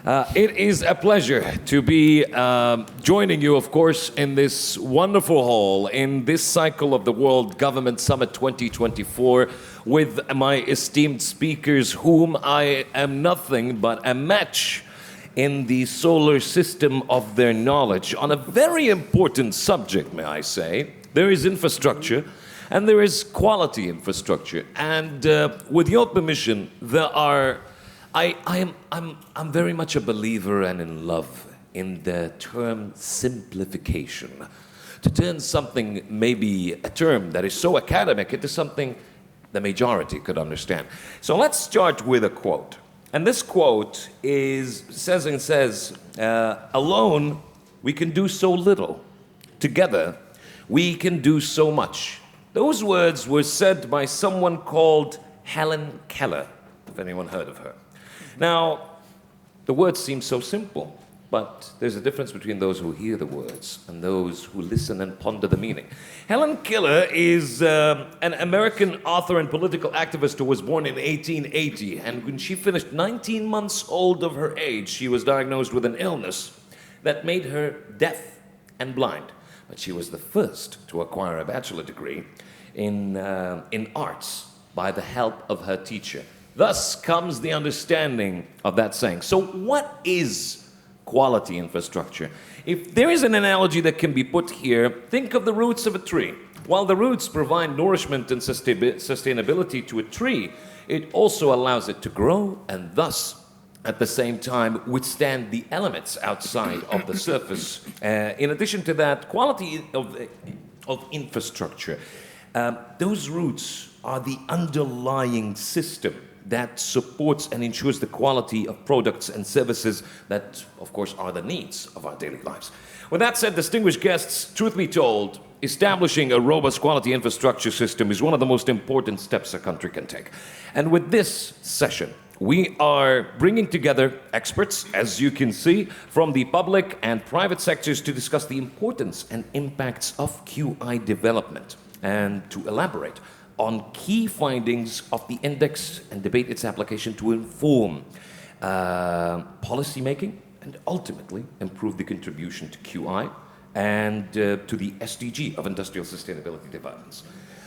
It is a pleasure to be joining you, of course, in this wonderful hall, in this cycle of the World Government Summit 2024, with my esteemed speakers, whom I am nothing but a match in the solar system of their knowledge on a very important subject, may I say. There is infrastructure, and there is quality infrastructure. And with your permission, I'm very much a believer and in love in the term simplification. To turn something, maybe a term that is so academic, into something the majority could understand. So let's start with a quote. And this quote says, alone we can do so little. Together we can do so much. Those words were said by someone called Helen Keller, if anyone heard of her. Now, the words seem so simple, but there's a difference between those who hear the words and those who listen and ponder the meaning. Helen Keller is an American author and political activist who was born in 1880, and when she finished 19 months old of her age, she was diagnosed with an illness that made her deaf and blind. But she was the first to acquire a bachelor degree in arts by the help of her teacher. Thus comes the understanding of that saying. So what is quality infrastructure? If there is an analogy that can be put here, think of the roots of a tree. While the roots provide nourishment and sustainability to a tree, it also allows it to grow and thus, at the same time, withstand the elements outside of the surface. In addition to that, quality of infrastructure, those roots are the underlying system that supports and ensures the quality of products and services that, of course, are the needs of our daily lives. With that said, distinguished guests, truth be told, establishing a robust quality infrastructure system is one of the most important steps a country can take. And with this session, we are bringing together experts, as you can see, from the public and private sectors to discuss the importance and impacts of QI development and to elaborate on key findings of the index and debate its application to inform policy making and ultimately improve the contribution to QI and to the SDG of industrial sustainability developments.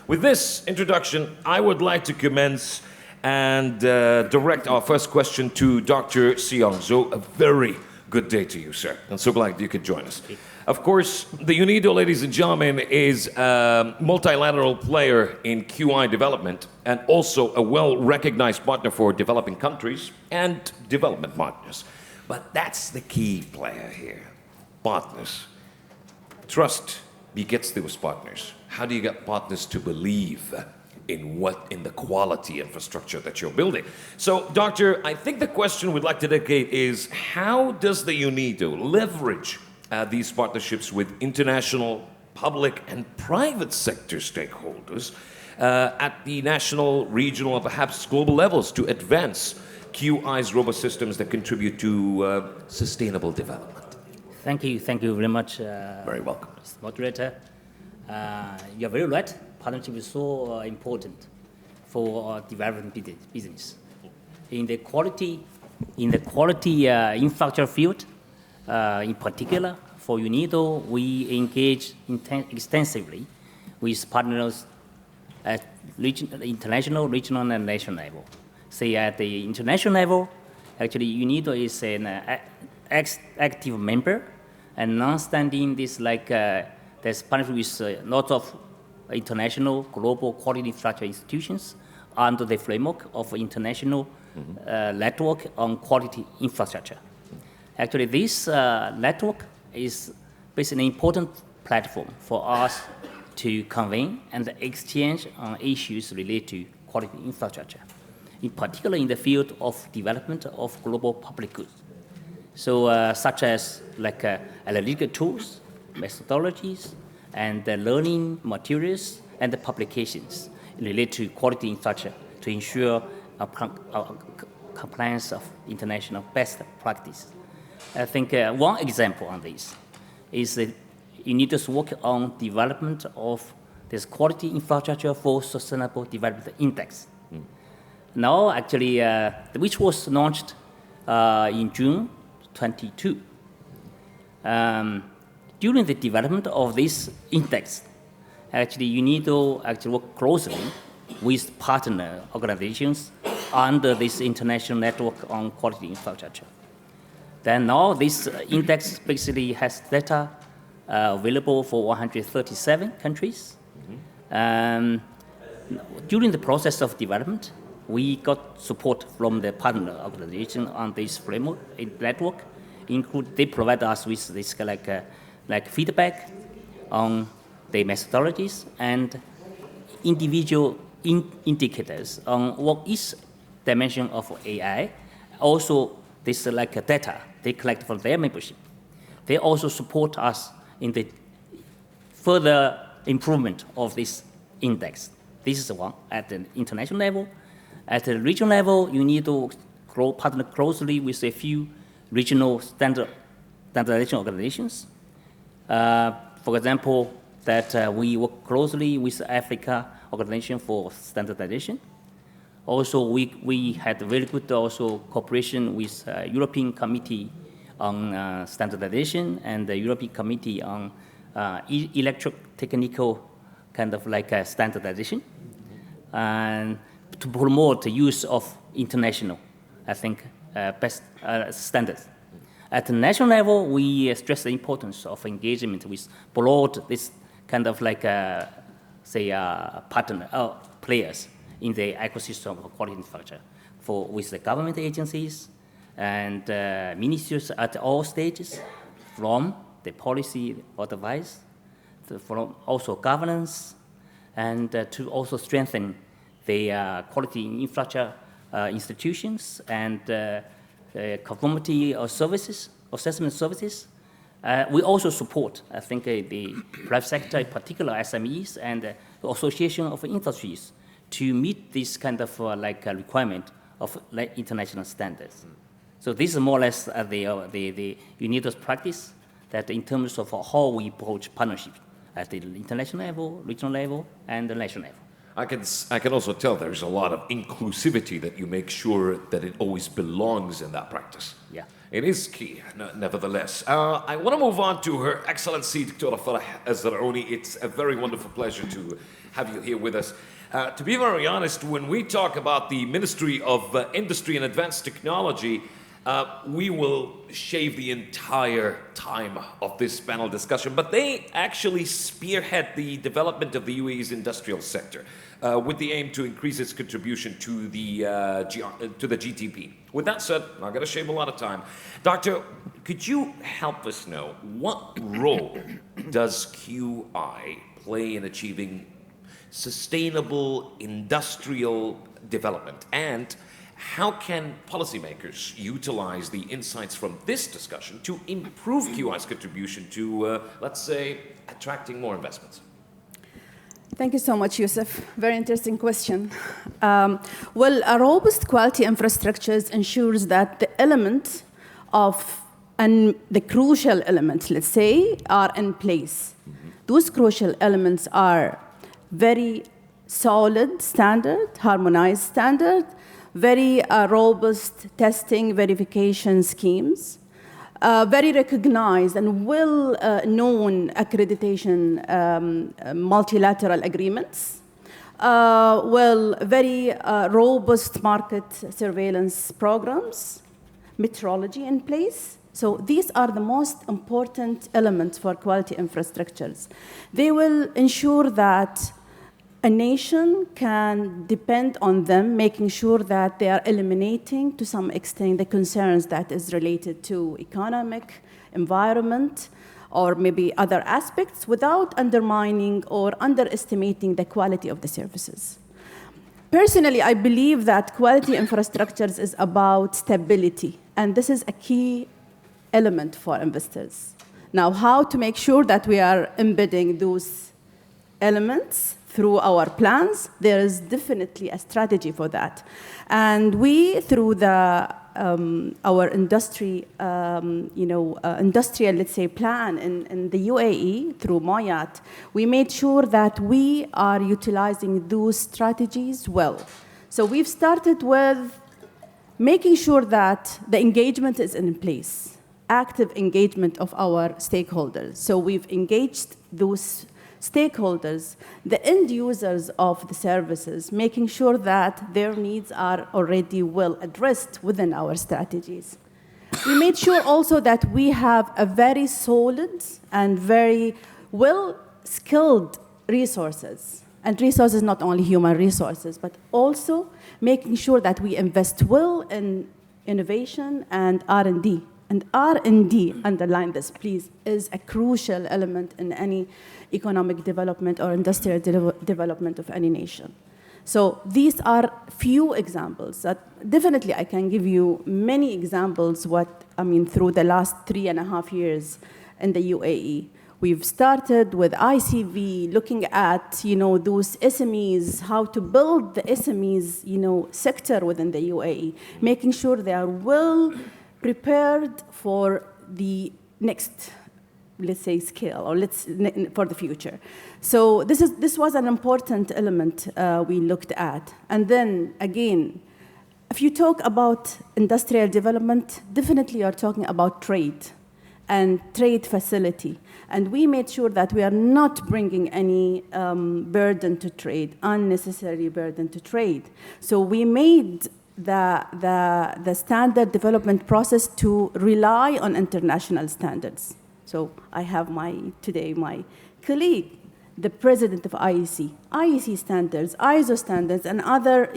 With this introduction, I would like to commence and direct our first question to Dr. Seong Zo. A very good day to you, sir. I'm so glad you could join us. Of course, the UNIDO, ladies and gentlemen, is a multilateral player in QI development and also a well-recognized partner for developing countries and development partners. But that's the key player here, partners. Trust begets those partners. How do you get partners to believe in the quality infrastructure that you're building? So, Doctor, I think the question we'd like to dedicate is, how does the UNIDO leverage these partnerships with international, public, and private sector stakeholders at the national, regional, and perhaps global levels to advance QI's robust systems that contribute to sustainable development? Thank you very much. Very welcome. Mr. Moderator. You're very right. Partnership is so important for development business. In the quality infrastructure field, in particular, for UNIDO, we engage extensively with partners at international, regional, and national level. Say at the international level, actually UNIDO is an active member and non-standing this there's partnership with lots of international, global quality infrastructure institutions under the framework of international network on quality infrastructure. Actually, this network is basically an important platform for us to convene and exchange on issues related to quality infrastructure, in particular in the field of development of global public goods. So such as analytical tools, methodologies, and learning materials and the publications related to quality infrastructure to ensure compliance of international best practice. I think one example on this is that you need to work on development of this quality infrastructure for sustainable development index. Now, actually, which was launched in June 2022. During the development of this index, actually, you need to actually work closely with partner organizations under this international network on quality infrastructure. Then now this index basically has data available for 137 countries. During the process of development, we got support from the partner organization on this framework network. They provide us with this like feedback on the methodologies and individual indicators on what is dimension of AI. Also, this like data they collect from their membership. They also support us in the further improvement of this index. This is one at the international level. At the regional level, you need to partner closely with a few regional standardization organizations. For example, that we work closely with Africa Organization for Standardization. Also, we had very good also cooperation with European Committee on Standardization and the European Committee on electrotechnical kind of like standardization, and to promote the use of international, I think, best standards. At the national level, we stress the importance of engagement with broad, this kind of like, partner players in the ecosystem of quality infrastructure, with the government agencies and ministries at all stages, from the policy advice, from also governance, and to also strengthen the quality infrastructure institutions and conformity of services, assessment services. We also support, I think, the private sector, in particular SMEs and the Association of Industries, to meet this kind of requirement of international standards. So this is more or less the UNIDO's practice, that in terms of how we approach partnership at the international level, regional level, and the national level. I can also tell there's a lot of inclusivity that you make sure that it always belongs in that practice. Yeah. It is key, nevertheless. I want to move on to Her Excellency Dr. Farah Az-Zar'ouni. It's a very wonderful pleasure to have you here with us. To be very honest, when we talk about the Ministry of Industry and Advanced Technology, we will shave the entire time of this panel discussion, but they actually spearhead the development of the UAE's industrial sector with the aim to increase its contribution to the GDP. With that said, I'm not going to shave a lot of time. Doctor, could you help us know what role does QI play in achieving sustainable industrial development, and how can policymakers utilize the insights from this discussion to improve QI's contribution to, let's say, attracting more investments? Thank you so much, Yusuf. Very interesting question. Well, a robust quality infrastructures ensures that the element of, and the crucial elements, let's say, are in place. Those crucial elements are very solid standard, harmonized standard, very robust testing, verification schemes, very recognized and well-known accreditation multilateral agreements, very robust market surveillance programs, metrology in place. So these are the most important elements for quality infrastructures. They will ensure that a nation can depend on them, making sure that they are eliminating, to some extent, the concerns that is related to economic, environment, or maybe other aspects, without undermining or underestimating the quality of the services. Personally, I believe that quality infrastructures is about stability, and this is a key element for investors. Now, how to make sure that we are embedding those elements through our plans, there is definitely a strategy for that. And we, through our industry, industrial, let's say, plan in the UAE, through MOIAT, we made sure that we are utilizing those strategies well. So we've started with making sure that the engagement is in place. active engagement of our stakeholders. So we've engaged those stakeholders, the end users of the services, making sure that their needs are already well addressed within our strategies. We made sure also that we have a very solid and very well-skilled resources. And resources, not only human resources, but also making sure that we invest well in innovation and R&D. And R&D, underline this, please, is a crucial element in any economic development or industrial development of any nation. So these are few examples. That definitely, I can give you many examples through the last 3.5 years in the UAE. We've started with ICV, looking at those SMEs, how to build the SMEs sector within the UAE, making sure they are well prepared for the next, let's say, scale, or for the future. So this was an important element we looked at. And then again, if you talk about industrial development, definitely you're talking about trade and trade facility. And we made sure that we are not bringing any burden to trade, unnecessary burden to trade. So we made the standard development process to rely on international standards. So I have today my colleague, the president of IEC standards, ISO standards, and other,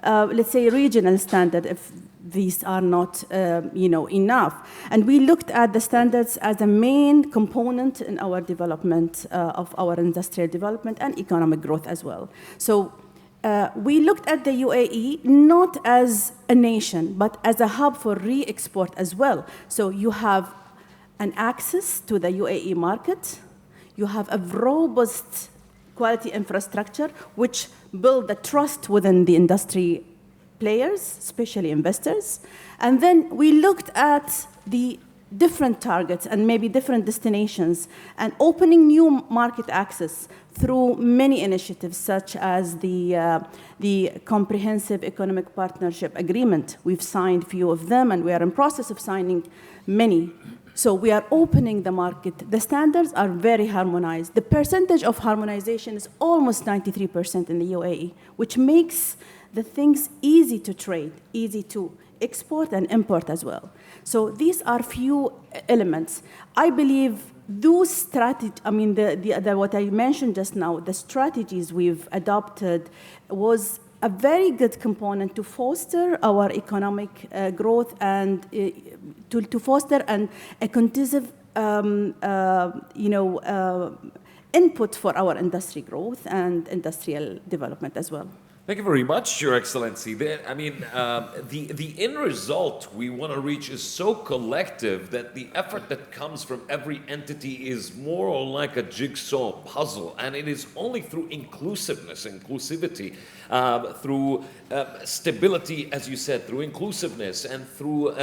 let's say regional standards, if these are not, enough. And we looked at the standards as a main component in our development of our industrial development and economic growth as well. So we looked at the UAE not as a nation, but as a hub for re-export as well. So you have an access to the UAE market. You have a robust quality infrastructure, which build the trust within the industry players, especially investors. And then we looked at the different targets and maybe different destinations and opening new market access through many initiatives, such as the Comprehensive Economic Partnership Agreement. We've signed a few of them, and we are in process of signing many. So we are opening the market. The standards are very harmonized. The percentage of harmonization is almost 93% in the UAE, which makes the things easy to trade, easy to export and import as well. So these are few elements. I believe those strategies, what I mentioned just now, the strategies we've adopted was a very good component to foster our economic growth and to foster a conducive, input for our industry growth and industrial development as well. Thank you very much, Your Excellency. The end result we want to reach is so collective that the effort that comes from every entity is more or like a jigsaw puzzle, and it is only through inclusivity, through stability, as you said, through inclusiveness, and through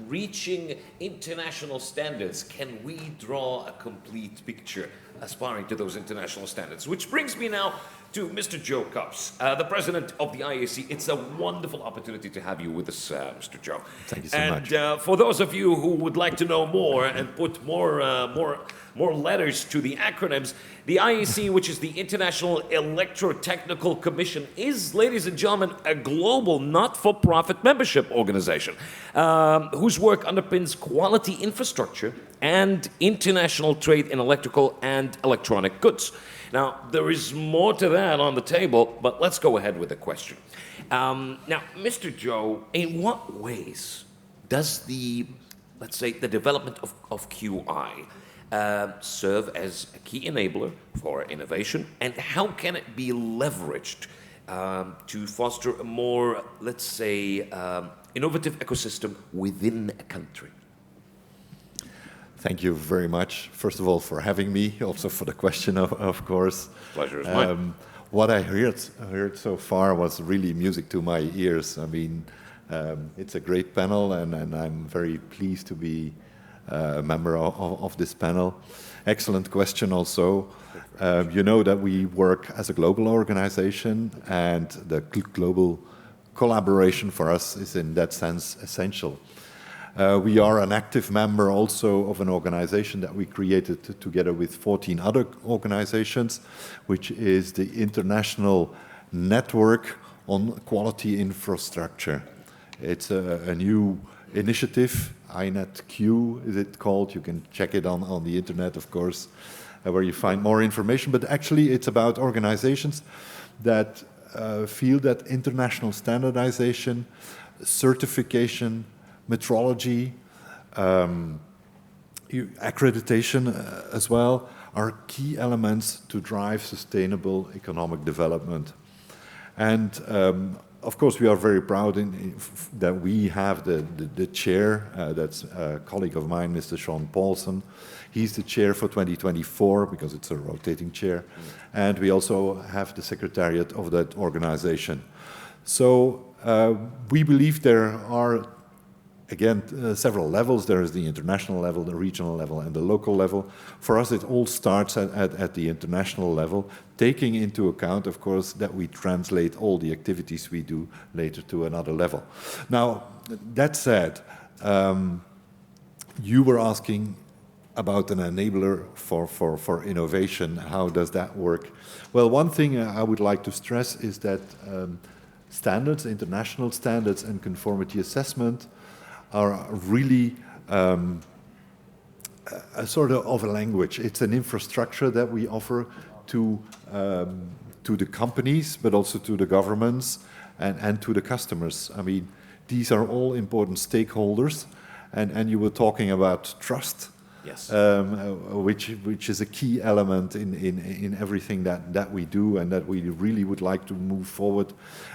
reaching international standards can we draw a complete picture aspiring to those international standards. Which brings me now to Mr. Joe Cups, the president of the IAC. It's a wonderful opportunity to have you with us, Mr. Joe. Thank you so much. And for those of you who would like to know more and put more letters to the acronyms, the IAC, which is the International Electrotechnical Commission, is, ladies and gentlemen, a global not-for-profit membership organization whose work underpins quality infrastructure and international trade in electrical and electronic goods. Now, there is more to that on the table, but let's go ahead with the question. Now, Mr. Joe, in what ways does let's say, the development of QI serve as a key enabler for innovation, and how can it be leveraged to foster a more, let's say, innovative ecosystem within a country? Thank you very much, first of all, for having me, also for the question, of course. Pleasure is mine. What I heard so far was really music to my ears. I mean, it's a great panel, and I'm very pleased to be a member of this panel. Excellent question also. You know that we work as a global organization, and the global collaboration for us is in that sense essential. We are an active member also of an organization that we created together with 14 other organizations, which is the International Network on Quality Infrastructure. It's a new initiative, INETQ is it called. You can check it on the internet, of course, where you find more information. But actually, it's about organizations that feel that international standardization, certification, metrology, accreditation as well, are key elements to drive sustainable economic development. And of course, we are very proud that we have the chair, that's a colleague of mine, Mr. Sean Paulson. He's the chair for 2024 because it's a rotating chair. And we also have the secretariat of that organization. So we believe there are, again, several levels. There is the international level, the regional level, and the local level. For us, it all starts at the international level, taking into account, of course, that we translate all the activities we do later to another level. Now, that said, you were asking about an enabler for innovation. How does that work? Well, one thing I would like to stress is that standards, international standards, and conformity assessment are really a sort of a language. It's an infrastructure that we offer to the companies, but also to the governments and to the customers. I mean, these are all important stakeholders, and you were talking about trust. Yes. Which is a key element in everything that we do and that we really would like to move forward.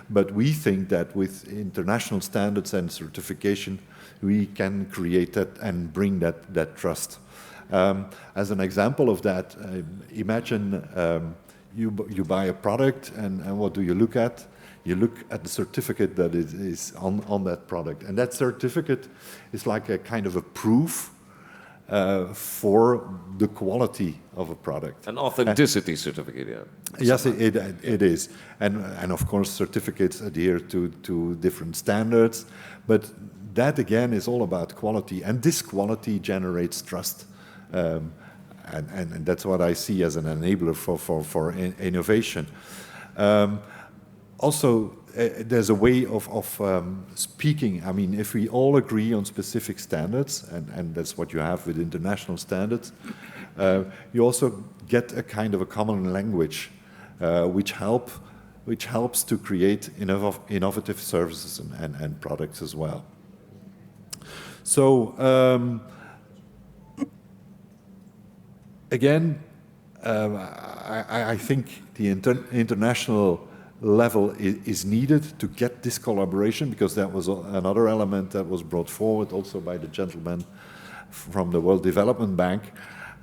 But we think that with international standards and certification, we can create that and bring that trust. As an example of that, imagine you buy a product and what do you look at? You look at the certificate that is on that product. And that certificate is like a kind of a proof for the quality of a product. An authenticity certificate, yeah. Yes, it is. And of course, certificates adhere to different standards. But that, again, is all about quality. And this quality generates trust. And that's what I see as an enabler for innovation. Also, there's a way of speaking. I mean, if we all agree on specific standards, and that's what you have with international standards, you also get a kind of a common language which helps to create innovative services and products as well. So, again, I think the international level is needed to get this collaboration, because that was another element that was brought forward also by the gentleman from the World Development Bank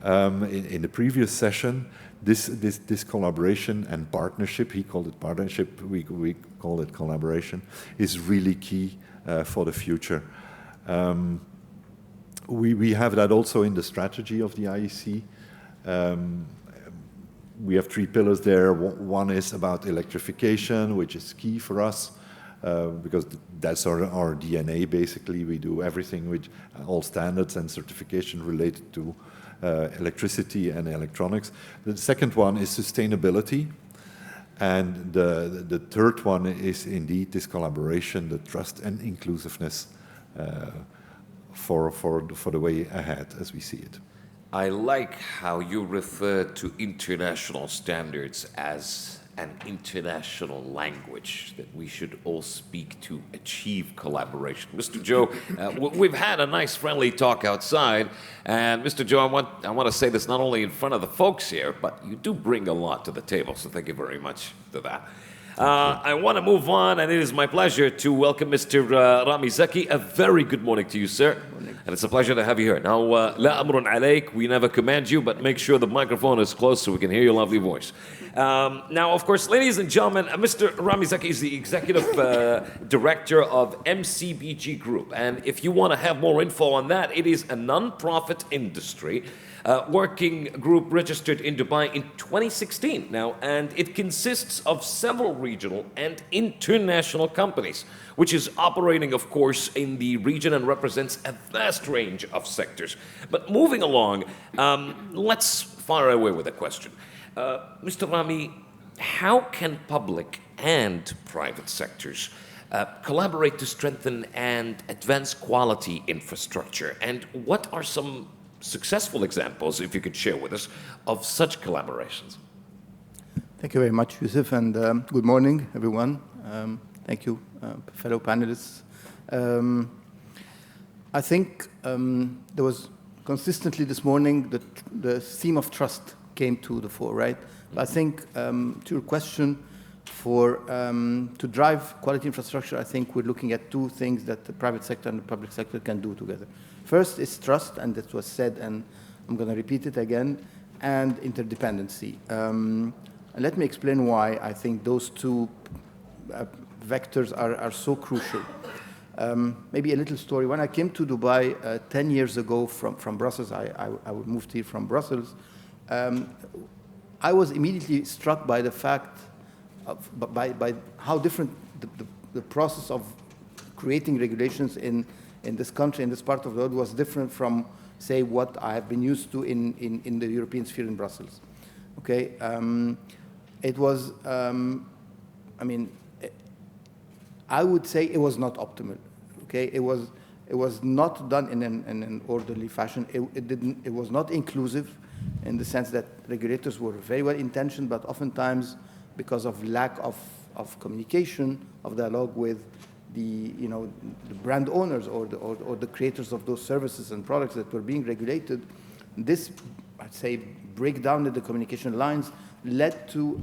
in the previous session. This collaboration and partnership, he called it partnership, we call it collaboration, is really key for the future. We have that also in the strategy of the IEC. We have 3 pillars there. One is about electrification, which is key for us, because that's our DNA, basically. We do everything with all standards and certification related to electricity and electronics. The second one is sustainability. And the third one is indeed this collaboration, the trust and inclusiveness for the way ahead as we see it. I like how you refer to international standards as an international language that we should all speak to achieve collaboration. Mr. Joe, we've had a nice friendly talk outside, and Mr. Joe, I want to say this not only in front of the folks here, but you do bring a lot to the table, so thank you very much for that. I want to move on, and it is my pleasure to welcome Mr. Rami Zaki. A very good morning to you, sir. And it's a pleasure to have you here. Now, la amrun alayk, we never command you, but make sure the microphone is close so we can hear your lovely voice. Now, of course, ladies and gentlemen, Mr. Rami Zaki is the executive director of MCBG Group. And if you want to have more info on that, it is a non-profit industry working group registered in Dubai in 2016 now, and it consists of several regional and international companies, which is operating, of course, in the region and represents a vast range of sectors. But moving along, let's fire away with a question. Mr. Rami, how can public and private sectors collaborate to strengthen and advance quality infrastructure? And what are some successful examples, if you could share with us, of such collaborations? Thank you very much, Yusuf, and good morning, everyone. Thank you, fellow panelists. I think there was consistently this morning the theme of trust came to the fore, right? But I think to your question, to drive quality infrastructure, I think we're looking at two things that the private sector and the public sector can do together. First is trust, and that was said, and I'm going to repeat it again, and interdependency. And let me explain why I think those two vectors are so crucial. Maybe a little story. When I came to Dubai 10 years ago from Brussels, I moved here from Brussels, I was immediately struck by the fact by how different the process of creating regulations in this country, in this part of the world, was different from, say, what I have been used to in the European sphere in Brussels. Okay, it was, I mean, I would say it was not optimal. Okay, it was not done in an orderly fashion. It was not inclusive, in the sense that regulators were very well intentioned, but oftentimes, because of lack of communication, of dialogue with the brand owners or the creators of those services and products that were being regulated, this, I'd say, breakdown in the communication lines led to,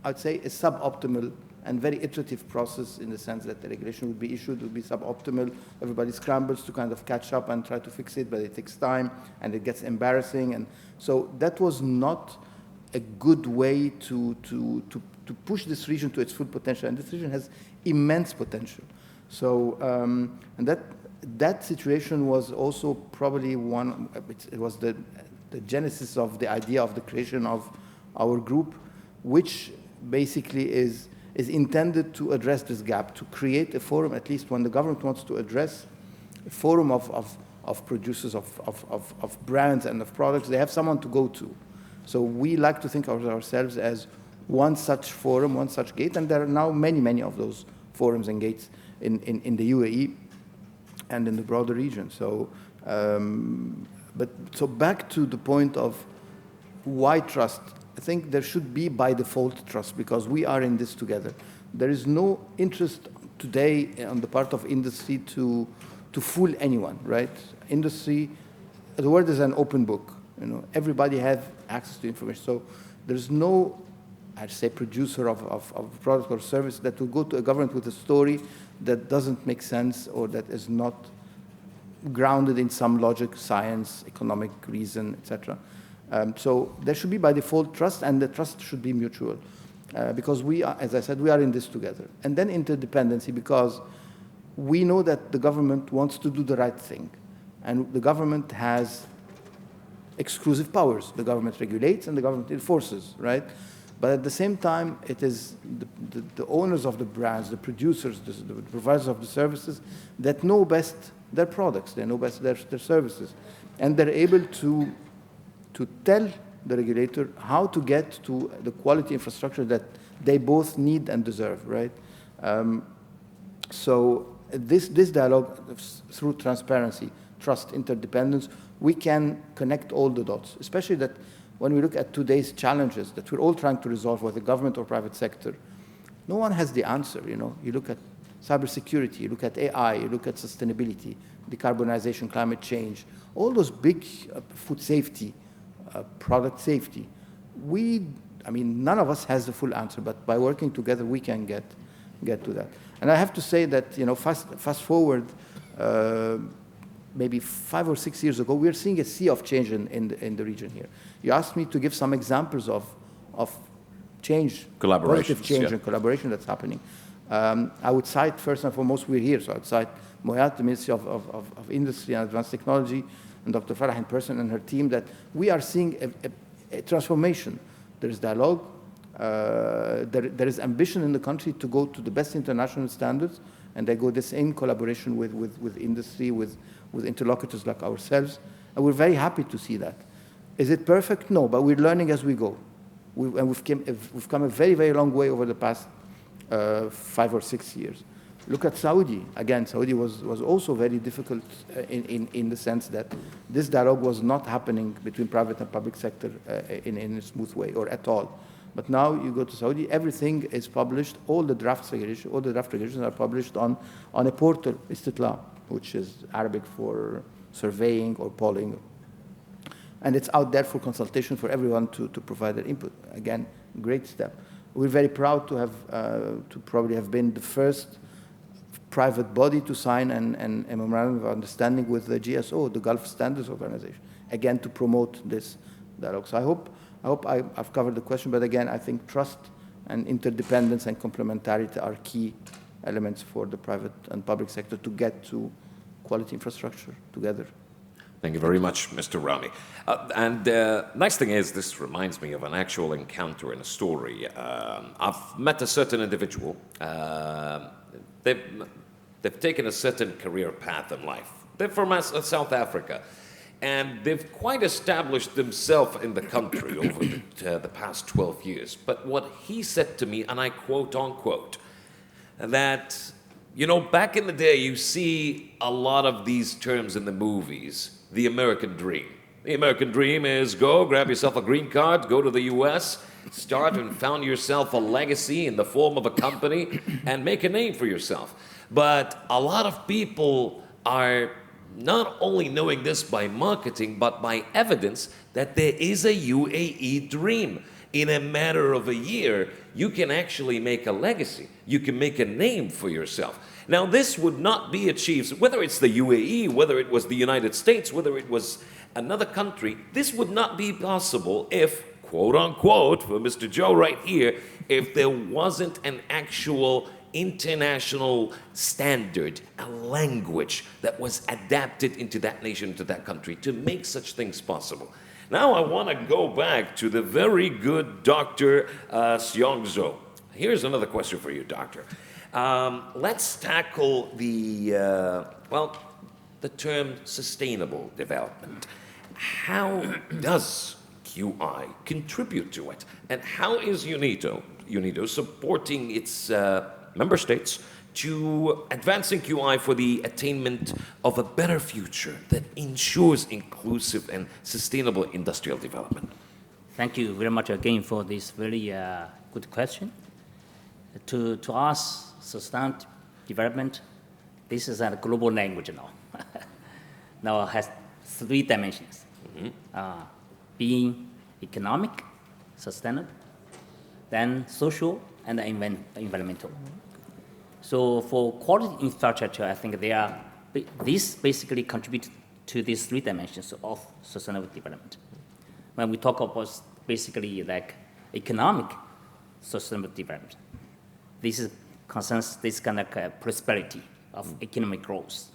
I'd say, a suboptimal and very iterative process, in the sense that the regulation would be issued, would be suboptimal. Everybody scrambles to kind of catch up and try to fix it, but it takes time and it gets embarrassing. And so that was not a good way to push this region to its full potential. And this region has immense potential. So, and that situation was also probably it was the genesis of the idea of the creation of our group, which basically is intended to address this gap, to create a forum, at least when the government wants to address a forum of producers, of brands and of products, they have someone to go to. So we like to think of ourselves as one such forum, one such gate, and there are now many, many of those forums and gates in the UAE and in the broader region. So, so back to the point of why trust. I think there should be by default trust, because we are in this together. There is no interest today on the part of industry to fool anyone, right? Industry, the world is an open book. Everybody has access to information. So there's no, I'd say, producer of product or service that will go to a government with a story that doesn't make sense or that is not grounded in some logic, science, economic reason, etc. So there should be by default trust, and the trust should be mutual, because we are, as I said, we are in this together. And then interdependency, because we know that the government wants to do the right thing, and the government has exclusive powers. The government regulates and the government enforces, right? But at the same time, it is the owners of the brands, the producers, the providers of the services that know best their products, they know best their services, and they're able to tell the regulator how to get to the quality infrastructure that they both need and deserve, right? So this dialogue, through transparency, trust, interdependence, we can connect all the dots, especially that when we look at today's challenges that we're all trying to resolve, whether government or private sector, no one has the answer. You look at cybersecurity, you look at AI, you look at sustainability, decarbonization, climate change, all those big food safety, product safety. None of us has the full answer, but by working together, we can get to that. And I have to say that, fast forward, maybe 5 or 6 years ago, we are seeing a sea of change in the region here. You asked me to give some examples of change, positive change and collaboration that's happening. I would cite, first and foremost, we're here, so I would cite Moyat, the Ministry of Industry and Advanced Technology, and Dr. Farah in person and her team, that we are seeing a transformation. There is dialogue, there is ambition in the country to go to the best international standards, and they go this in collaboration with industry, with interlocutors like ourselves, and we're very happy to see that. Is it perfect? No, but we're learning as we go. We've come a very, very long way over the past 5 or 6 years. Look at Saudi. Again, Saudi was also very difficult in the sense that this dialogue was not happening between private and public sector in a smooth way or at all. But now you go to Saudi, everything is published, all the draft regulations are published on a portal, Istitla, which is Arabic for surveying or polling. And it's out there for consultation for everyone to provide their input. Again, great step. We're very proud to probably have been the first private body to sign a memorandum of understanding with the GSO, the Gulf Standards Organization, again to promote this dialogue. So I hope I've covered the question, but again, I think trust and interdependence and complementarity are key elements for the private and public sector to get to quality infrastructure together. Thank you very much, Mr. Rami. Nice thing is, this reminds me of an actual encounter in a story. I've met a certain individual. They've taken a certain career path in life. They're from South Africa, and they've quite established themselves in the country over the past 12 years. But what he said to me, and I quote unquote, that, you know, back in the day, you see a lot of these terms in the movies. The American dream. The American dream is go, grab yourself a green card, go to the US, start and found yourself a legacy in the form of a company, and make a name for yourself. But a lot of people are not only knowing this by marketing, but by evidence that there is a UAE dream. In a matter of a year, you can actually make a legacy. You can make a name for yourself. Now, this would not be achieved, whether it's the UAE, whether it was the United States, whether it was another country, this would not be possible if, quote unquote, for Mr. Joe right here, if there wasn't an actual international standard, a language that was adapted into that nation, to that country, to make such things possible. Now I want to go back to the very good Dr. Seongso. Here's another question for you, Doctor. Let's tackle the term sustainable development. How does QI contribute to it? And how is UNIDO supporting its member states to advancing QI for the attainment of a better future that ensures inclusive and sustainable industrial development? Thank you very much again for this very good question. To us, sustainable development, this is a global language now. Now it has 3 dimensions. Being economic, sustainable, then social, and environmental. So for quality infrastructure, I think this basically contributes to these 3 dimensions of sustainable development. When we talk about basically like economic sustainable development, this concerns this kind of prosperity of economic growth.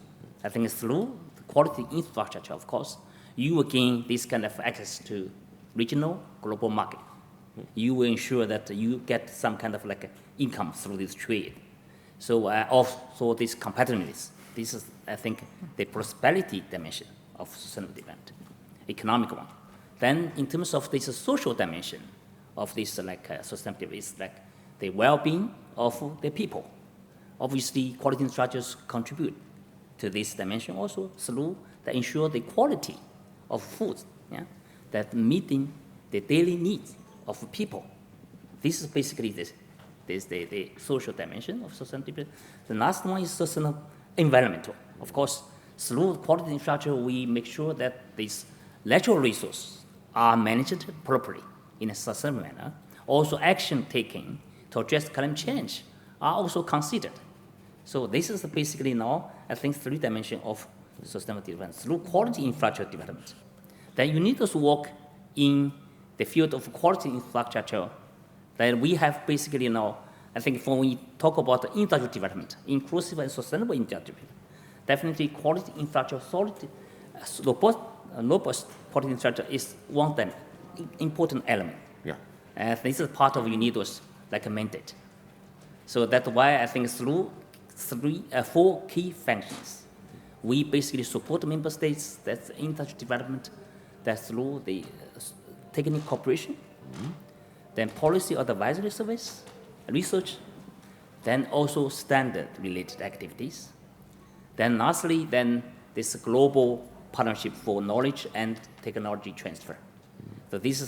I think through quality infrastructure, of course, you will gain this kind of access to regional, global market. You will ensure that you get some kind of like income through this trade. So also this competitiveness, this is, I think, the prosperity dimension of sustainable development, economic one. Then in terms of this social dimension of this sustainability, is like the well-being of the people. Obviously, quality infrastructures contribute to this dimension also through that ensure the quality of food, that meeting the daily needs of people. This is basically the social dimension of sustainability. The last one is sustainable environmental. Of course, through quality infrastructure, we make sure that these natural resources are managed properly in a sustainable manner. Also, action taken to address climate change are also considered. So this is basically now, I think, 3 dimensions of sustainable development through quality infrastructure development. Then you need to work in the field of quality infrastructure that we have basically now, I think when we talk about industrial development, inclusive and sustainable industrial development, definitely quality infrastructure, robust quality infrastructure is one important element. Yeah. And this is part of UNIDO's mandate. So that's why I think through four key functions, we basically support member states, that's industry development, that's through the technical cooperation, then policy advisory service, research, then also standard-related activities. Then lastly, then this global partnership for knowledge and technology transfer. So these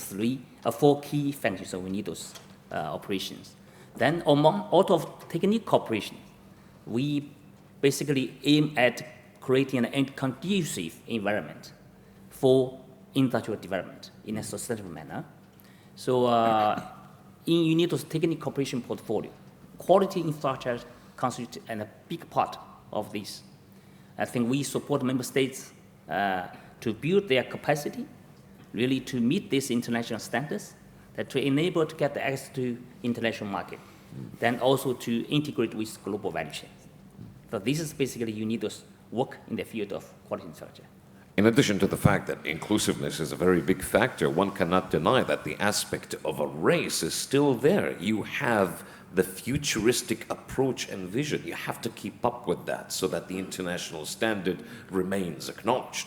are four key functions of UNIDO's operations. Then out of technical cooperation, we basically aim at creating an conducive environment for industrial development in a sustainable manner. So in UNIDO's technical cooperation portfolio, quality infrastructure constitutes a big part of this. I think we support member states to build their capacity, really to meet these international standards, that to enable to get the access to international market, then also to integrate with global value chains. So this is basically UNIDO's work in the field of quality infrastructure. In addition to the fact that inclusiveness is a very big factor, one cannot deny that the aspect of a race is still there. You have the futuristic approach and vision. You have to keep up with that so that the international standard remains acknowledged.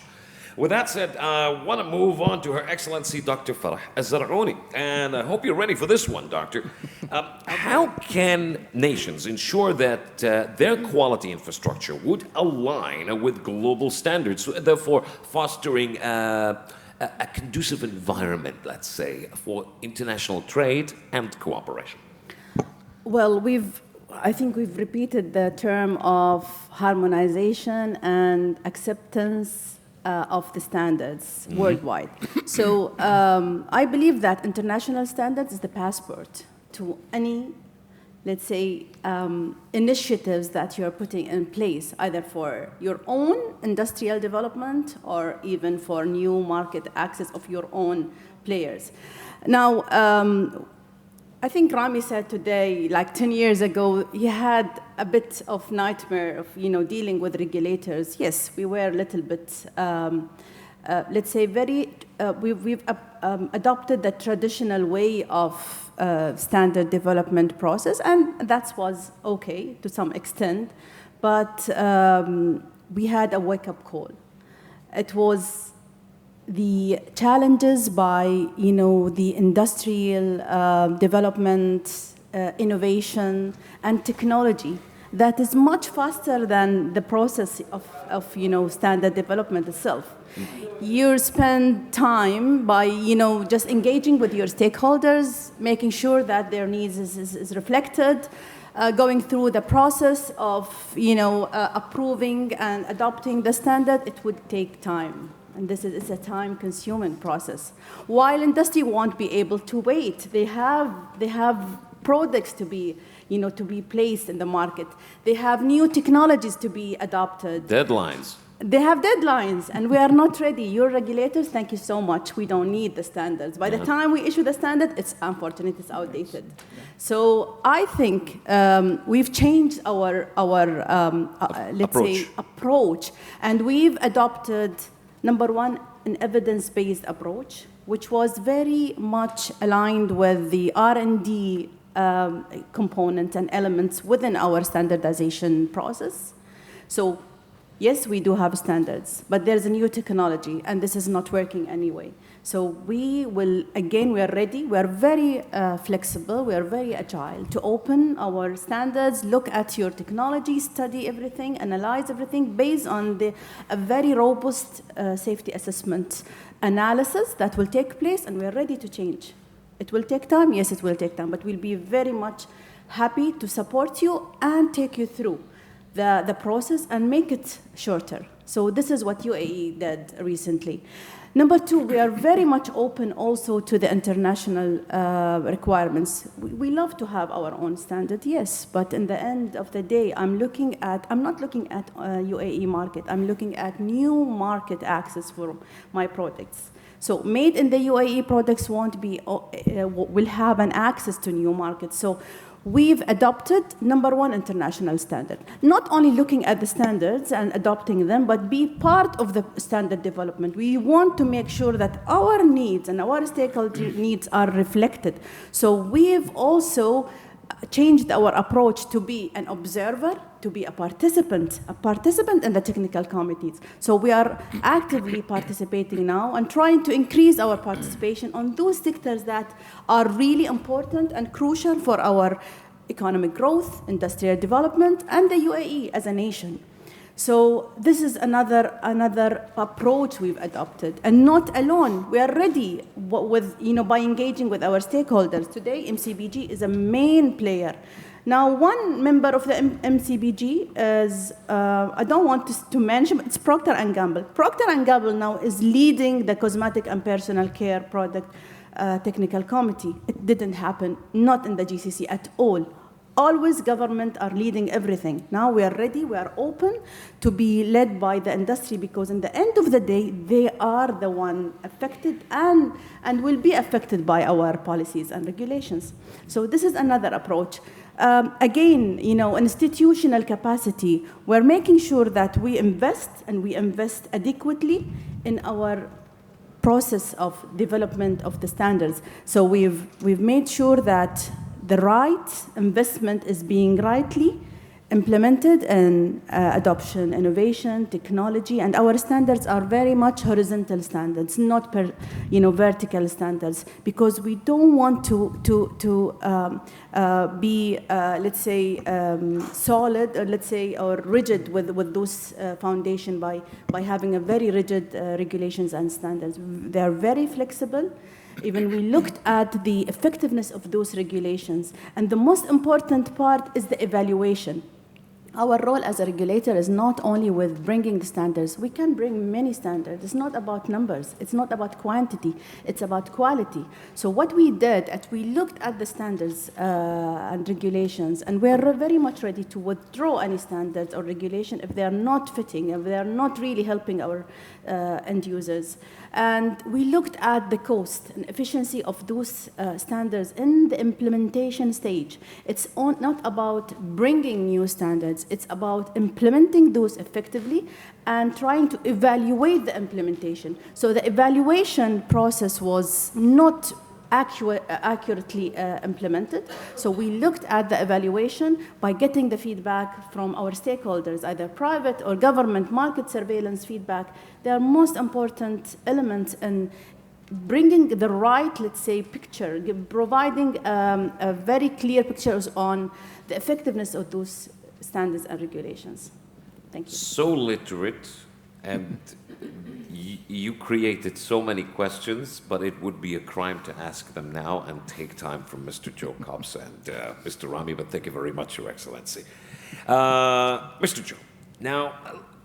With that said, I want to move on to Her Excellency Dr. Farah Az-Zar'ouni, and I hope you're ready for this one, Doctor. How can nations ensure that their quality infrastructure would align with global standards, therefore fostering a conducive environment, let's say, for international trade and cooperation? Well, I think we've repeated the term of harmonization and acceptance of the standards worldwide. So I believe that international standards is the passport to any, let's say, initiatives that you're putting in place, either for your own industrial development or even for new market access of your own players. Now, I think Rami said today, like 10 years ago, he had a bit of nightmare of, dealing with regulators. Yes, we were a little bit, let's say, we've adopted the traditional way of standard development process, and that was okay to some extent, but we had a wake-up call. It was the challenges by, the industrial development, innovation, and technology that is much faster than the process of standard development itself. You spend time by, just engaging with your stakeholders, making sure that their needs is reflected, going through the process of, approving and adopting the standard. It would take time. And it's a time-consuming process. While industry won't be able to wait, they have products to be placed in the market. They have new technologies to be adopted. Deadlines. They have deadlines, and we are not ready. Your regulators, thank you so much. We don't need the standards. By the time we issue the standard, it's unfortunate, it's outdated. So I think we've changed our approach, and we've adopted, number one, an evidence-based approach, which was very much aligned with the R&D component and elements within our standardization process. So yes, we do have standards, but there's a new technology, and this is not working anyway. So we are ready, we are very flexible, we are very agile to open our standards, look at your technology, study everything, analyze everything based on a very robust safety assessment analysis that will take place, and we're ready to change. It will take time, yes, it will take time, but we'll be very much happy to support you and take you through the process and make it shorter. So this is what UAE did recently. Number two, we are very much open also to the international requirements. We love to have our own standard, yes, but in the end of the day, I'm not looking at UAE market, I'm looking at new market access for my products. So made in the UAE products will have an access to new markets. So we've adopted number one international standard. Not only looking at the standards and adopting them, but be part of the standard development. We want to make sure that our needs and our stakeholder needs are reflected. So we've also changed our approach to be an observer, to be a participant in the technical committees. So we are actively participating now and trying to increase our participation on those sectors that are really important and crucial for our economic growth, industrial development, and the UAE as a nation. So this is another approach we've adopted, and not alone. We are ready with, by engaging with our stakeholders. Today, MCBG is a main player. Now, one member of the MCBG is, I don't want to mention, but it's Procter & Gamble. Procter & Gamble now is leading the cosmetic and personal care product technical committee. It didn't happen, not in the GCC at all. Always government are leading everything. Now we are ready, we are open to be led by the industry, because in the end of the day, they are the one affected and will be affected by our policies and regulations. So this is another approach. Again, institutional capacity, we're making sure that we invest, and we invest adequately in our process of development of the standards. So we've made sure that the right investment is being rightly implemented in adoption, innovation, technology, and our standards are very much horizontal standards, not vertical standards, because we don't want to be, let's say, solid, or let's say, or rigid with those foundation by having a very rigid regulations and standards. They are very flexible. Even we looked at the effectiveness of those regulations. And the most important part is the evaluation. Our role as a regulator is not only with bringing the standards. We can bring many standards. It's not about numbers. It's not about quantity. It's about quality. So what we did, we looked at the standards and regulations, and we're very much ready to withdraw any standards or regulation if they are not fitting, if they are not really helping our end users. And we looked at the cost and efficiency of those standards in the implementation stage. It's not about bringing new standards. It's about implementing those effectively and trying to evaluate the implementation. So the evaluation process was not accurately implemented. So we looked at the evaluation by getting the feedback from our stakeholders, either private or government, market surveillance feedback. They are most important elements in bringing the right, let's say, picture, providing a very clear pictures on the effectiveness of those standards and regulations. Thank you. So literate, and you created so many questions, but it would be a crime to ask them now and take time from Mr. Joe Cobbs and Mr. Rami, but thank you very much, Your Excellency. Mr. Joe, now,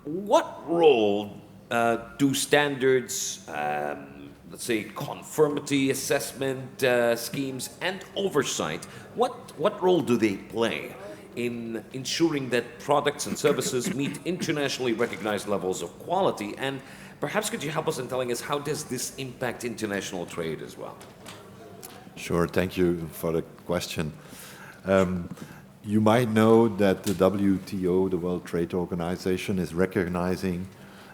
what role do standards, let's say, conformity assessment schemes and oversight, what role do they play in ensuring that products and services meet internationally recognized levels of quality? And perhaps could you help us in telling us how does this impact international trade as well? Sure, thank you for the question. You might know that the WTO, the World Trade Organization, is recognizing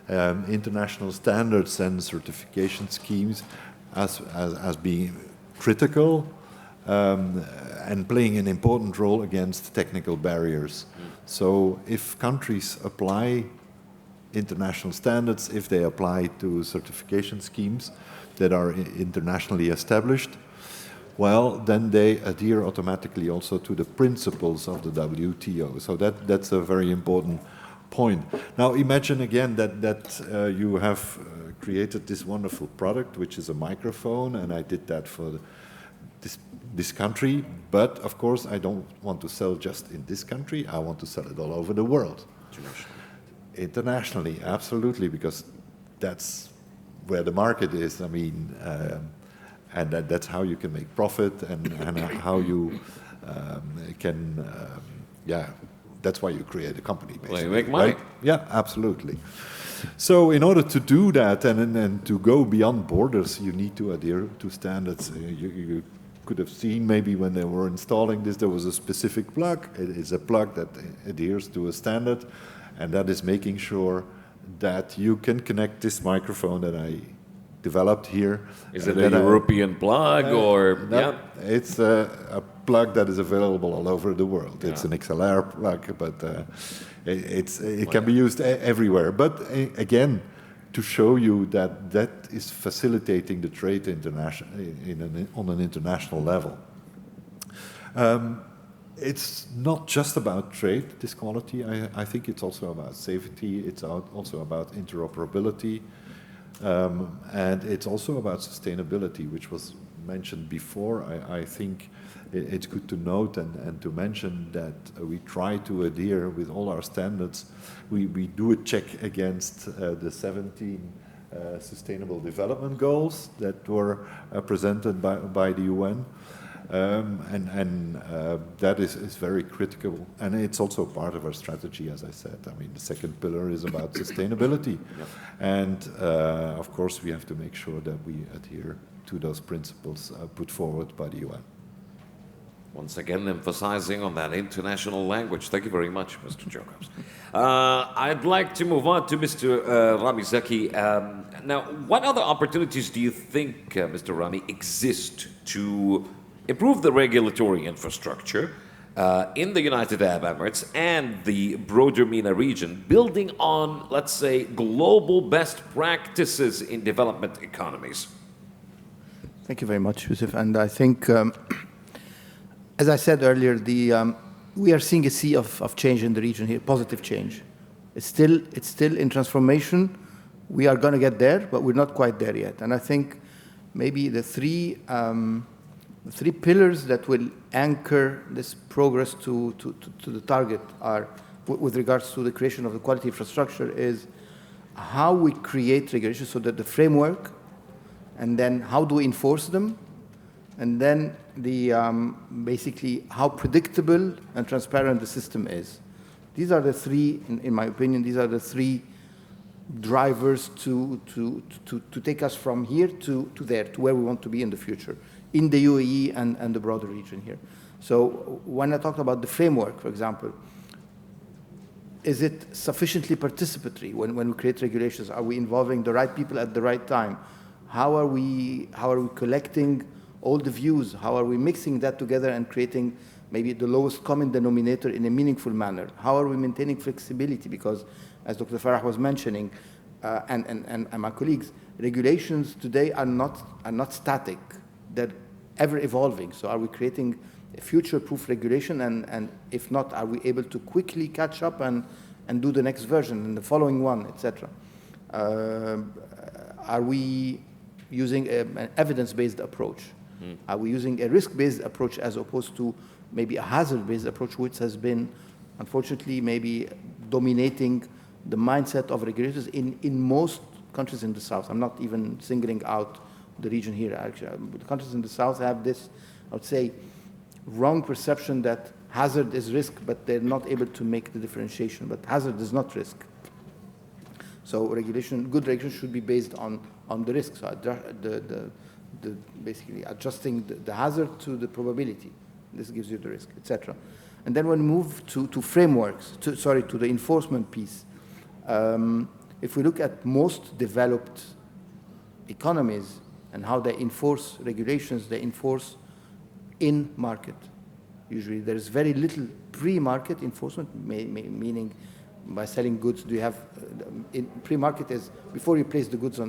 international standards and certification schemes as being critical and playing an important role against technical barriers. So if countries apply international standards, if they apply to certification schemes that are internationally established, well, then they adhere automatically also to the principles of the WTO. So that's a very important point. Now imagine again that you have created this wonderful product, which is a microphone, and I did that for this country, but of course I don't want to sell just in this country, I want to sell it all over the world. Internationally, absolutely, because that's where the market is. I mean, and that's how you can make profit, and how you can, that's why you create a company, basically. Well, you make money. Right? Yeah, absolutely. So in order to do that and to go beyond borders, you need to adhere to standards. You could have seen maybe when they were installing this, there was a specific plug. It is a plug that adheres to a standard, and that is making sure that you can connect this microphone that I developed here. Is it a European plug or? No, Yeah. it's a plug that is available all over the world. Yeah. It's an XLR plug, but it can be used everywhere. But again, to show you that that is facilitating the trade on an international level. It's not just about trade, this quality. I think it's also about safety. It's also about interoperability. And it's also about sustainability, which was mentioned before. I think it's good to note and to mention that we try to adhere with all our standards. We do a check against the 17 Sustainable Development Goals that were presented by the UN. That is very critical, and it's also part of our strategy, as I said. I mean, the second pillar is about sustainability, and of course we have to make sure that we adhere to those principles put forward by the UN. Once again, emphasizing on that international language. Thank you very much, Mr. Jacobs. I'd like to move on to Mr. Rami Zaki. Now, what other opportunities do you think, Mr. Rami, exist to improve the regulatory infrastructure in the United Arab Emirates and the broader MENA region, building on, let's say, global best practices in development economies? Thank you very much, Yusuf. And I think, as I said earlier, we are seeing a sea of change in the region here, positive change. It's still in transformation. We are going to get there, but we're not quite there yet. And I think maybe the three pillars that will anchor this progress to the target are, with regards to the creation of the quality infrastructure, is how we create regulations, so that the framework, and then how do we enforce them, and then basically how predictable and transparent the system is. These are the three, in my opinion, these are the three drivers to take us from here to there, to where we want to be in the future, in the UAE and the broader region here. So when I talked about the framework, for example, is it sufficiently participatory when we create regulations? Are we involving the right people at the right time? How are we collecting all the views? How are we mixing that together and creating maybe the lowest common denominator in a meaningful manner? How are we maintaining flexibility? Because, as Dr. Farah was mentioning, and my colleagues, regulations today are not static. They're ever evolving. So are we creating a future-proof regulation? And if not, are we able to quickly catch up and do the next version and the following one, etc.? Are we using an evidence-based approach? Are we using a risk-based approach as opposed to maybe a hazard-based approach, which has been, unfortunately, maybe dominating the mindset of regulators in most countries in the South? I'm not even singling out the region here, actually. The countries in the South have this, I would say, wrong perception that hazard is risk, but they're not able to make the differentiation. But hazard is not risk. So good regulation should be based on the risk. So basically adjusting the hazard to the probability. This gives you the risk, etc. And then when we move to frameworks, to the enforcement piece, if we look at most developed economies and how they enforce regulations, they enforce in market. Usually there is very little pre-market enforcement, meaning by selling goods, do you have pre-market is before you place the goods on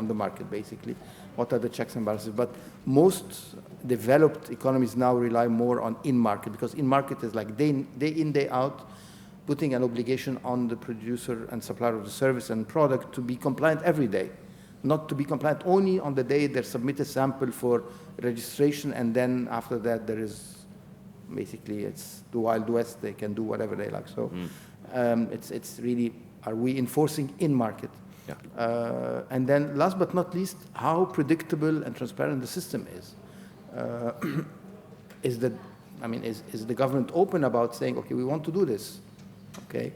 the market, basically. What are the checks and balances? But most developed economies now rely more on in-market, because in-market is like day in, day out, putting an obligation on the producer and supplier of the service and product to be compliant every day, not to be compliant only on the day they submit a sample for registration, and then after that there is basically it's the Wild West. They can do whatever they like. So it's really, are we enforcing in market? Yeah. And then last but not least, how predictable and transparent the system is. Is the government open about saying, okay, we want to do this? Okay.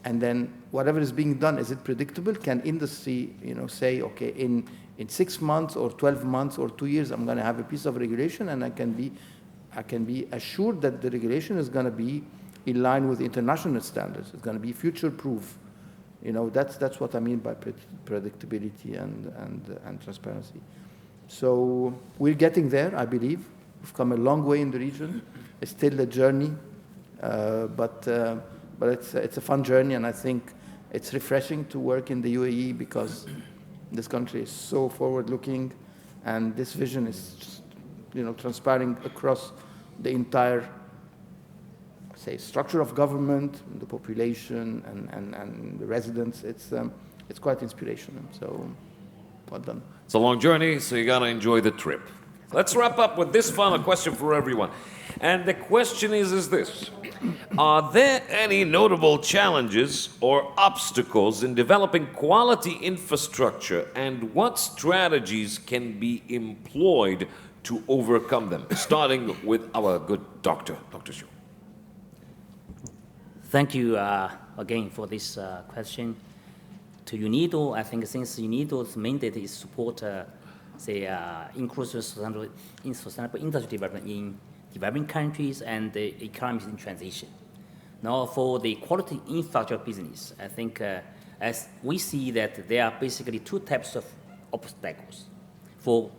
And then whatever is being done, is it predictable? Can industry, say, okay, in 6 months or 12 months or 2 years, I'm going to have a piece of regulation, and I can be assured that the regulation is going to be in line with international standards. It's going to be future-proof. That's what I mean by predictability and transparency. So we're getting there, I believe. We've come a long way in the region. It's still a journey, but it's a fun journey, and I think it's refreshing to work in the UAE because this country is so forward-looking, and this vision is just, transpiring across the entire, say, structure of government, the population, and the residents. It's quite inspirational. So, well done. It's a long journey, so you gotta enjoy the trip. Let's wrap up with this final question for everyone. And the question is this. Are there any notable challenges or obstacles in developing quality infrastructure, and what strategies can be employed to overcome them? Starting with our good doctor, Dr. Xu. Thank you again for this question. To UNIDO, I think since UNIDO's mandate is support inclusive sustainable industry development in developing countries and the economies in transition. Now, for the quality infrastructure business, I think as we see that there are basically two types of obstacles for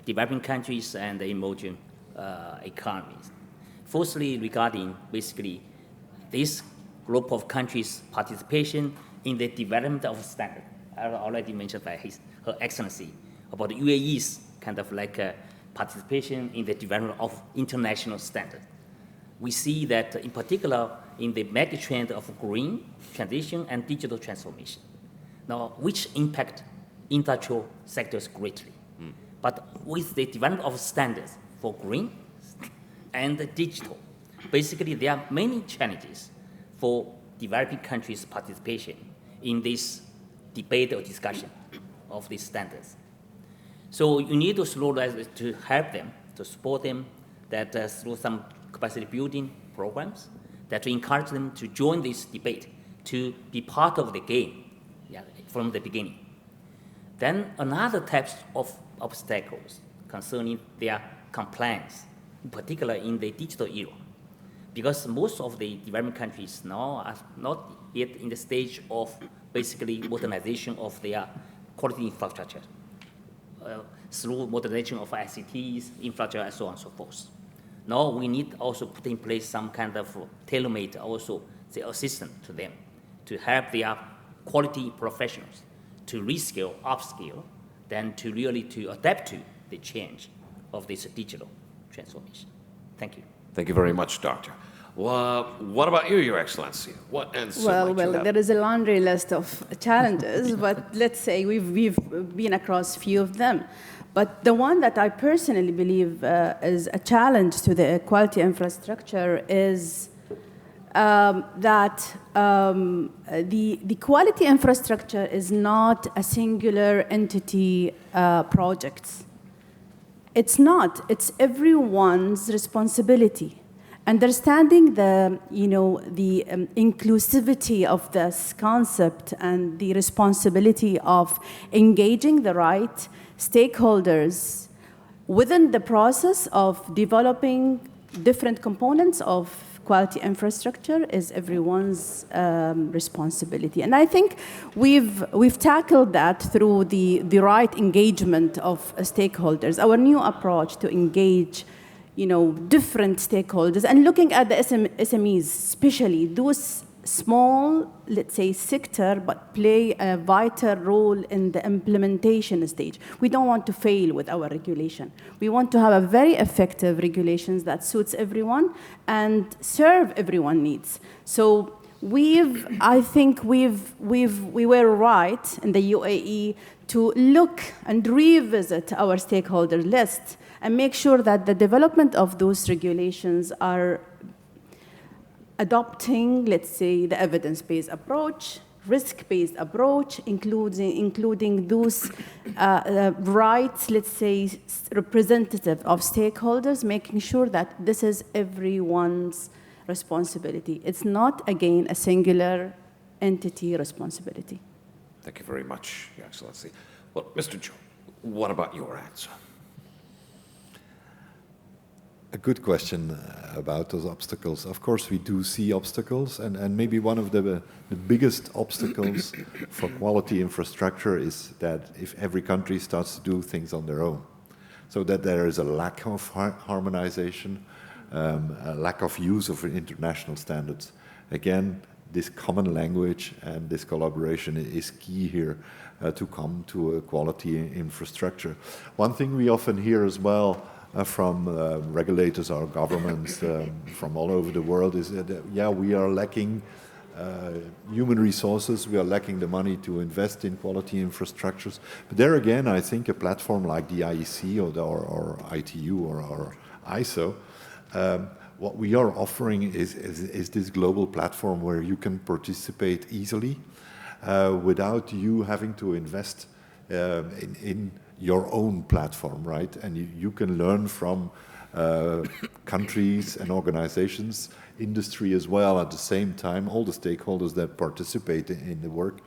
developing countries and the emerging economies. Firstly, regarding basically this group of countries' participation in the development of standard. I already mentioned by Her Excellency about the UAE's kind of like participation in the development of international standard. We see that in particular in the mega trend of green transition and digital transformation. Now, which impact industrial sectors greatly. But with the development of standards for green and digital, basically there are many challenges for developing countries' participation in this debate or discussion of these standards. So you need to help them, to support them, that through some capacity building programs, that to encourage them to join this debate, to be part of the game from the beginning. Then another type of obstacles concerning their compliance, in particular in the digital era, because most of the developing countries now are not yet in the stage of basically modernization of their quality infrastructure through modernization of ICTs, infrastructure, and so on and so forth. Now we need also put in place some kind of tailor-made also the assistance to them to help their quality professionals to reskill, upskill, then to really to adapt to the change of this digital transformation. Thank you. Thank you very much, Doctor. What about you, Your Excellency? What answer Well, might you have? there is a laundry list of challenges, but let's say we've been across a few of them. But the one that I personally believe is a challenge to the quality infrastructure is that the quality infrastructure is not a singular entity project. It's not. It's everyone's responsibility. Understanding the inclusivity of this concept and the responsibility of engaging the right stakeholders within the process of developing different components of quality infrastructure is everyone's responsibility. And I think we've tackled that through the right engagement of stakeholders. Our new approach to engage different stakeholders and looking at the SMEs, especially those small, let's say, sector, but play a vital role in the implementation stage. We don't want to fail with our regulation. We want to have a very effective regulations that suits everyone and serve everyone's needs. So I think we were right in the UAE to look and revisit our stakeholder list and make sure that the development of those regulations are adopting, let's say, the evidence-based approach, risk-based approach, including those rights, let's say, representative of stakeholders, making sure that this is everyone's responsibility. It's not, again, a singular entity responsibility. Thank you very much, Your Excellency. Well, Mr. Joe, what about your answer? A good question about those obstacles. Of course, we do see obstacles, and maybe one of the biggest obstacles for quality infrastructure is that if every country starts to do things on their own, so that there is a lack of harmonization, a lack of use of international standards. Again, this common language and this collaboration is key here to come to a quality infrastructure. One thing we often hear as well from regulators or governments from all over the world is that, yeah, we are lacking human resources, we are lacking the money to invest in quality infrastructures. But there again, I think a platform like the IEC or ITU or ISO, what we are offering is this global platform where you can participate easily without you having to invest in your own platform, right? And you can learn from countries and organizations, industry as well at the same time, all the stakeholders that participate in the work,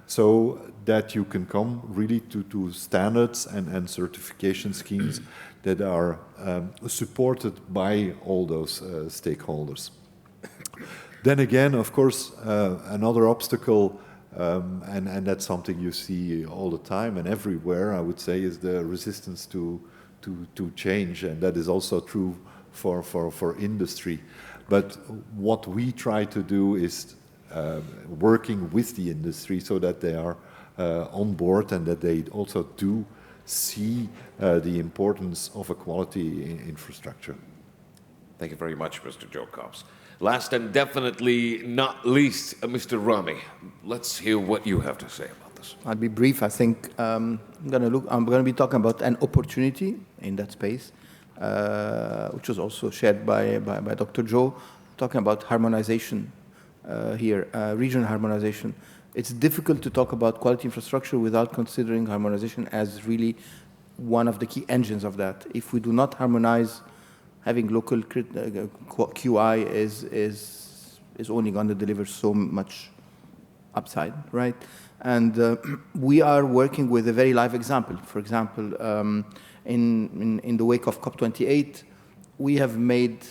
so that you can come really to standards and certification schemes that are supported by all those stakeholders. Then again, of course, another obstacle, and that's something you see all the time and everywhere, I would say, is the resistance to change, and that is also true for industry. But what we try to do is working with the industry so that they are on board and that they also do see the importance of a quality infrastructure. Thank you very much, Mr. Joe Cops. Last and definitely not least, Mr. Rami, let's hear what you have to say about this. I'll be brief. I think I'm going to be talking about an opportunity in that space, which was also shared by Dr. Joe, talking about harmonization here, regional harmonization. It's difficult to talk about quality infrastructure without considering harmonization as really one of the key engines of that. If we do not harmonize, having local QI is only going to deliver so much upside, right? And we are working with a very live example. For example, in the wake of COP28, we have made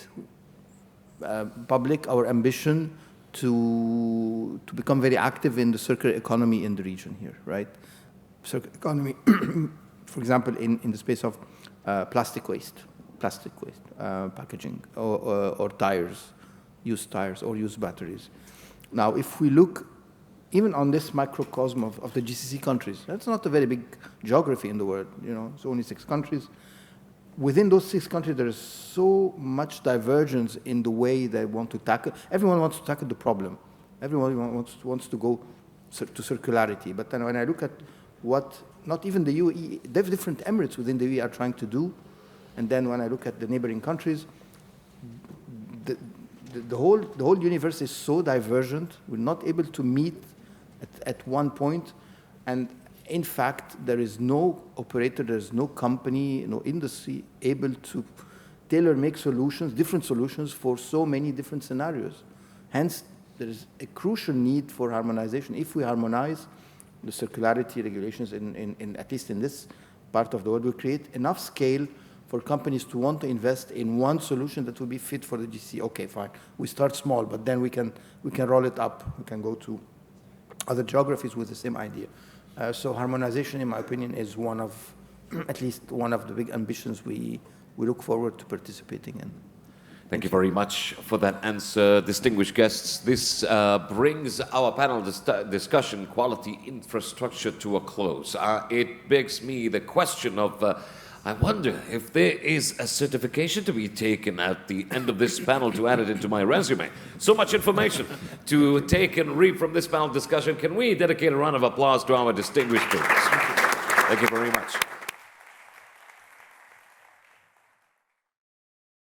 public our ambition to become very active in the circular economy in the region here, right? Circular economy, for example, in the space of plastic waste, packaging, or tires, used tires or used batteries. Now, if we look even on this microcosm of the GCC countries, that's not a very big geography in the world, you know, it's only 6 countries. Within those 6 countries, there is so much divergence in the way they want to tackle. Everyone wants to tackle the problem. Everyone wants to go to circularity. But then when I look at what, not even the UAE, they have different emirates within the UAE are trying to do. And then when I look at the neighboring countries, the whole universe is so divergent. We're not able to meet at one point. And in fact, there is no operator, there is no company, no industry able to tailor-make solutions, different solutions for so many different scenarios. Hence, there is a crucial need for harmonization. If we harmonize the circularity regulations, at least in this part of the world, will create enough scale for companies to want to invest in one solution that will be fit for the GCC. Okay, fine. We start small, but then we can roll it up. We can go to other geographies with the same idea. So harmonization, in my opinion, is one of, at least one of the big ambitions we look forward to participating in. Thank you very much for that answer, distinguished guests. This brings our panel discussion, quality infrastructure, to a close. It begs me the question of, I wonder if there is a certification to be taken at the end of this panel to add it into my resume. So much information to take and read from this panel discussion. Can we dedicate a round of applause to our distinguished speakers? Thank you very much.